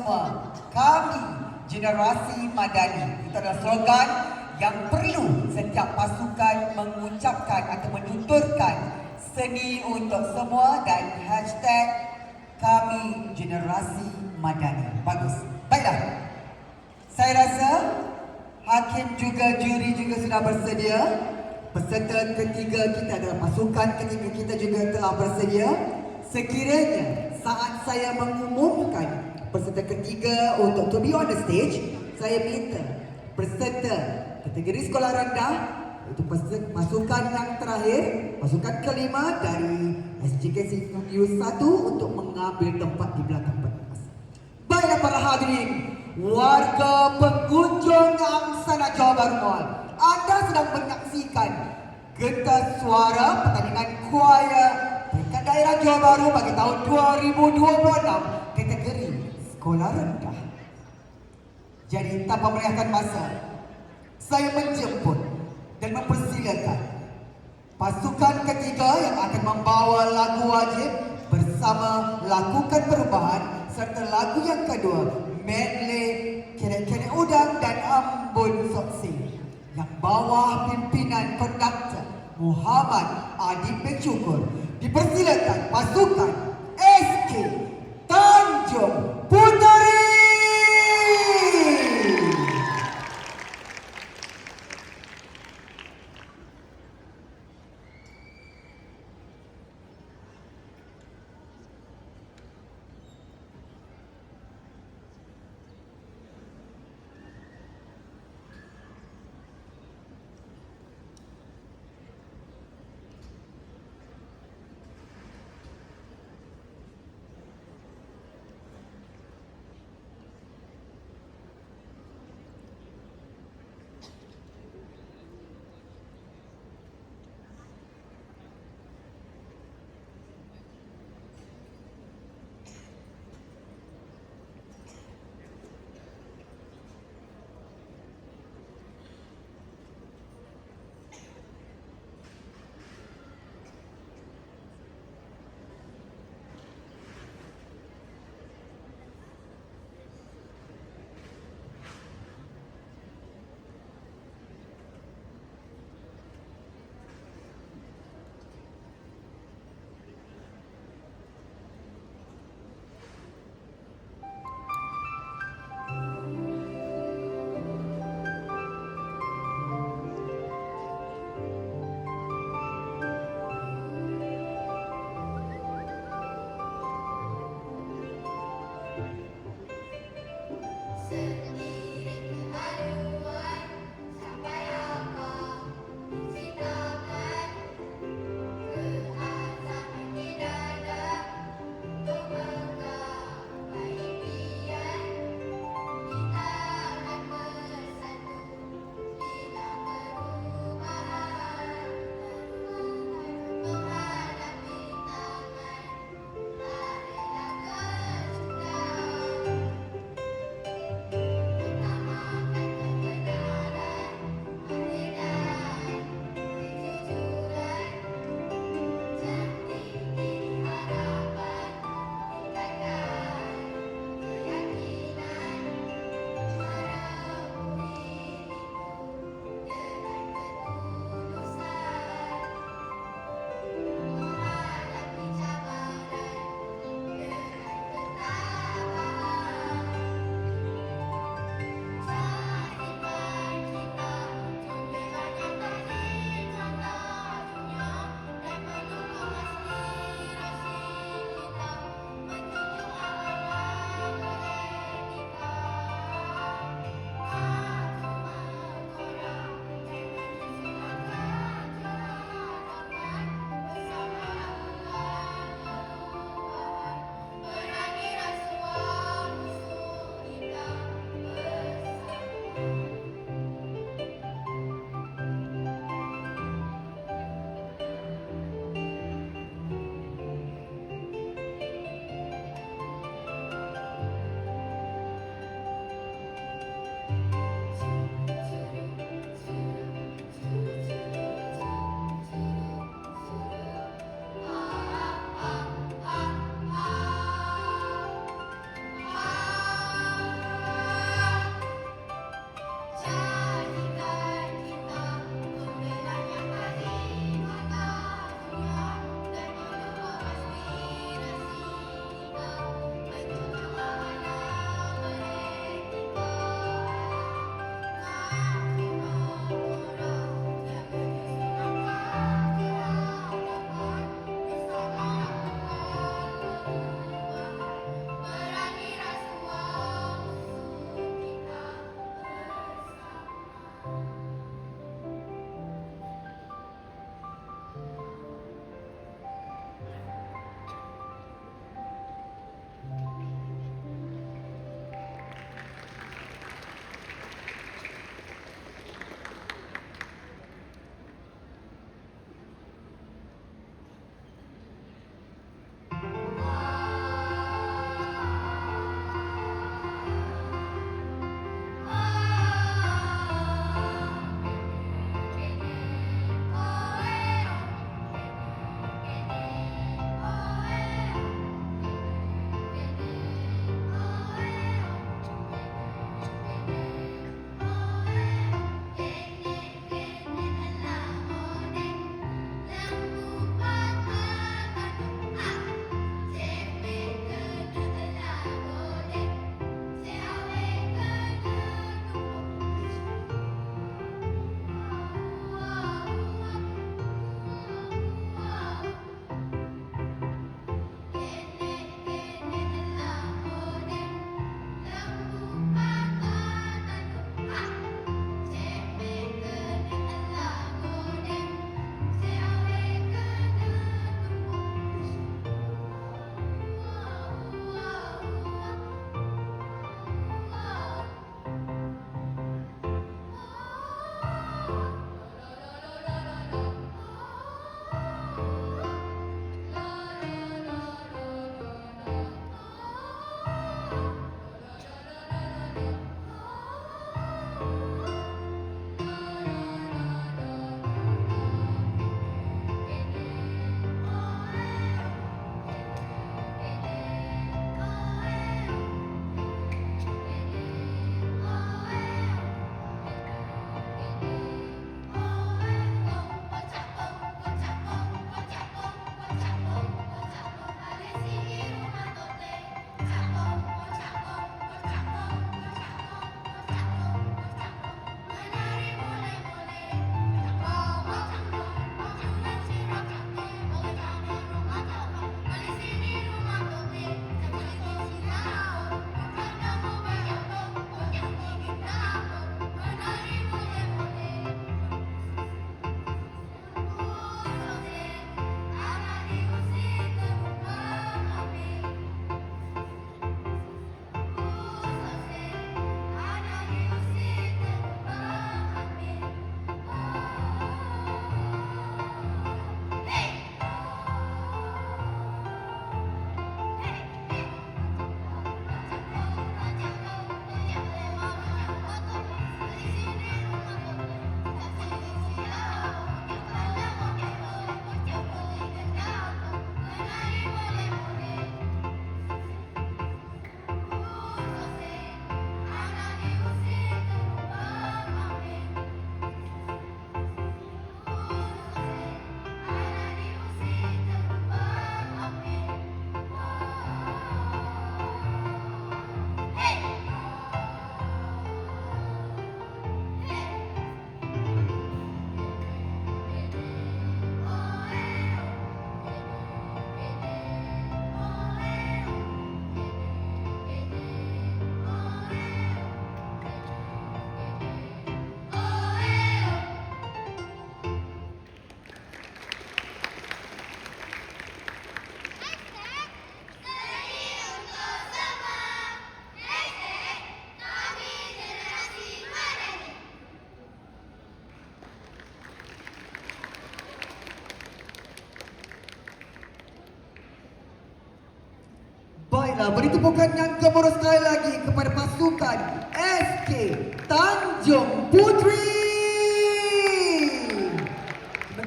semua, kami Generasi Madani. Itu adalah slogan yang perlu setiap pasukan mengucapkan atau menuturkan seni untuk semua dan hashtag kami Generasi Madani. Bagus. Baiklah. Saya rasa hakim juga juri juga sudah bersedia. Peserta ketiga kita adalah pasukan ketiga kita juga telah bersedia. Sekiranya saat saya mengumumkan peserta ketiga untuk to be on the stage, saya minta peserta kategori sekolah rendah, itu pasukan yang terakhir, pasukan kelima dari SJKC Studio 1 untuk mengambil tempat di belakang pentas. Baiklah para hadirin, warga pengunjung Angsana Johor Bahru Mall, anda sedang menyaksikan Getas Suara pertandingan choir peringkat daerah Johor Bahru bagi tahun 2026 kategori sekolah rendah. Jadi tanpa melewatkan masa, saya menjemput dan mempersilakan pasukan ketiga yang akan membawa lagu wajib bersama Lakukan Perubahan serta lagu yang kedua medley Kerek-Kerek Udang dan Ambon Soksi yang bawah pimpinan konduktor Muhammad Adi Pencukur. Dipersilakan pasukan SK Tanjung Puteri. Baiklah, beri tepukan yang gemuruh sekali lagi kepada pasukan SK Tanjung Puteri.